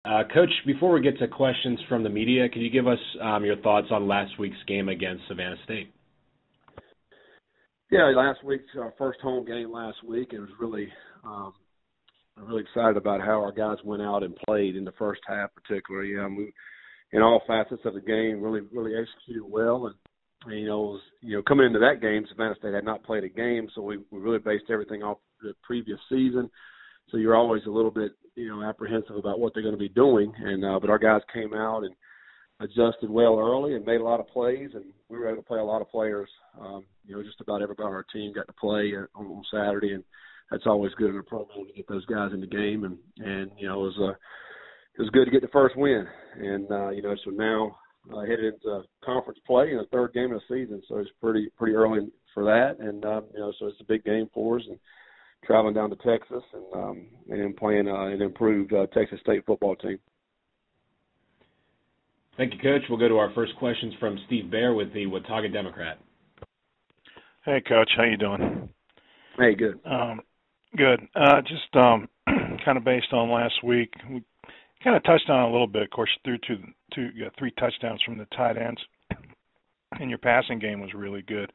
Coach, before we get to questions from the media, can you give us your thoughts on last week's game against Savannah State? Yeah, last week's our first home game last week. It was really I'm really excited about how our guys went out and played in the first half, particularly. We, in all facets of the game, really executed well. And it was, coming into that game, Savannah State had not played a game, so we really based everything off the previous season. So you're always a little bit, apprehensive about what they're going to be doing. And but our guys came out and adjusted well early and made a lot of plays, and we were able to play a lot of players. Just about everybody on our team got to play on Saturday, and that's always good in a program to get those guys in the game. And it was good to get the first win. And so now headed into conference play in the third game of the season, so it's pretty early for that. And so it's a big game for us, and traveling down to Texas and playing an improved Texas State football team. Thank you, Coach. We'll go to our first questions from Steve Baer with the Watauga Democrat. Hey, Coach. How you doing? Hey, good. Good. Just kind of based on last week, we kind of touched on it a little bit. Of course, you threw three touchdowns from the tight ends, and your passing game was really good.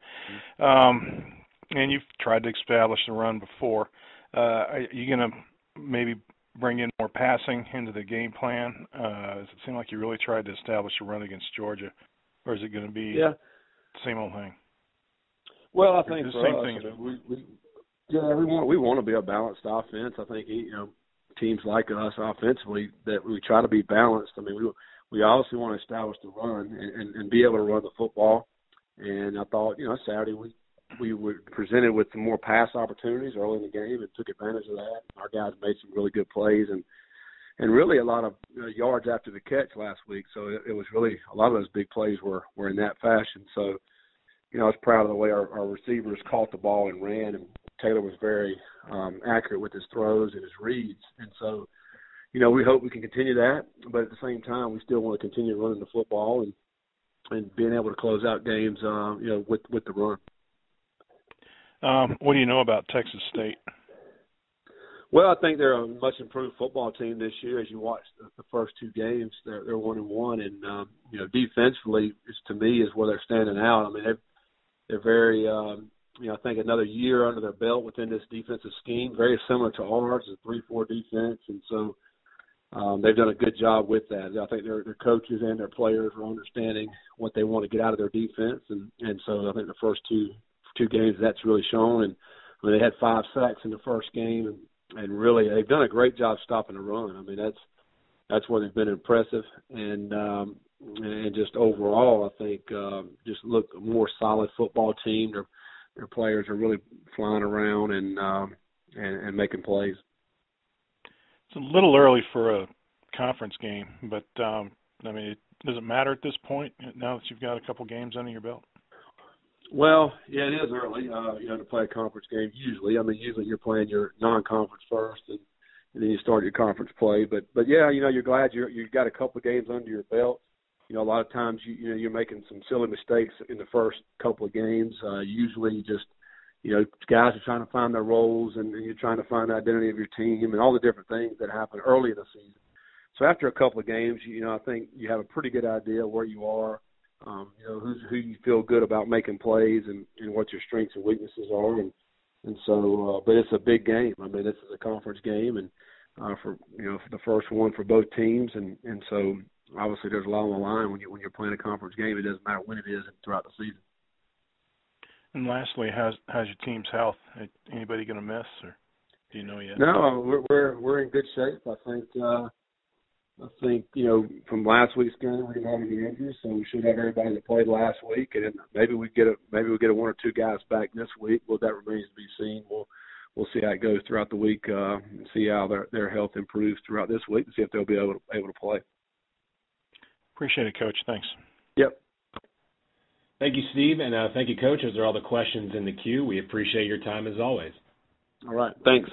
And you've tried to establish the run before. Are you going to maybe bring in more passing into the game plan? Does it seem like you really tried to establish a run against Georgia, or is it going to be the same old thing? Well, I think for us, we want to be a balanced offense. I think teams like us offensively that we try to be balanced. I mean, we obviously want to establish the run and be able to run the football. And I thought, Saturday we were presented with some more pass opportunities early in the game and took advantage of that. Our guys made some really good plays and really a lot of yards after the catch last week. So it was really a lot of those big plays were in that fashion. So, I was proud of the way our receivers caught the ball and ran, and Taylor was very accurate with his throws and his reads. And so, we hope we can continue that, but at the same time, we still want to continue running the football and being able to close out games, with the run. What do you know about Texas State? Well, I think they're a much improved football team this year. As you watch the first two games, they're 1-1, and defensively, to me, is where they're standing out. I mean, they're very, I think another year under their belt within this defensive scheme, very similar to ours, a 3-4 defense, and so they've done a good job with that. I think their coaches and their players are understanding what they want to get out of their defense, and so I think the first two games that's really shown. And I mean, they had 5 sacks in the first game, and really they've done a great job stopping the run. I mean, that's where they've been impressive, and just overall, I think just look a more solid football team. Their players are really flying around and making plays. It's a little early for a conference game, but I mean, does it matter at this point now that you've got a couple games under your belt? Well, yeah, it is early, to play a conference game usually. I mean, usually you're playing your non-conference first, and then you start your conference play. But yeah, you're glad you've got a couple of games under your belt. A lot of times you're making some silly mistakes in the first couple of games. Usually just, guys are trying to find their roles, and you're trying to find the identity of your team and all the different things that happen early in the season. So after a couple of games, I think you have a pretty good idea where you are. Who you feel good about making plays and what your strengths and weaknesses are, and so but it's a big game. I mean, this is a conference game, and for the first one for both teams, and so obviously there's a lot on the line when you're playing a conference game. It doesn't matter when it is throughout the season. And lastly, how's your team's health? Anybody going to miss, or do you know yet? No, we're in good shape. I think from last week's game we didn't have any injuries, so we should have everybody that played last week, and maybe we get a one or two guys back this week. Well, that remains to be seen. We'll see how it goes throughout the week and see how their health improves throughout this week and see if they'll be able to play. Appreciate it, Coach. Thanks. Yep. Thank you, Steve, and thank you, Coach. Those are all the questions in the queue. We appreciate your time as always. All right. Thanks.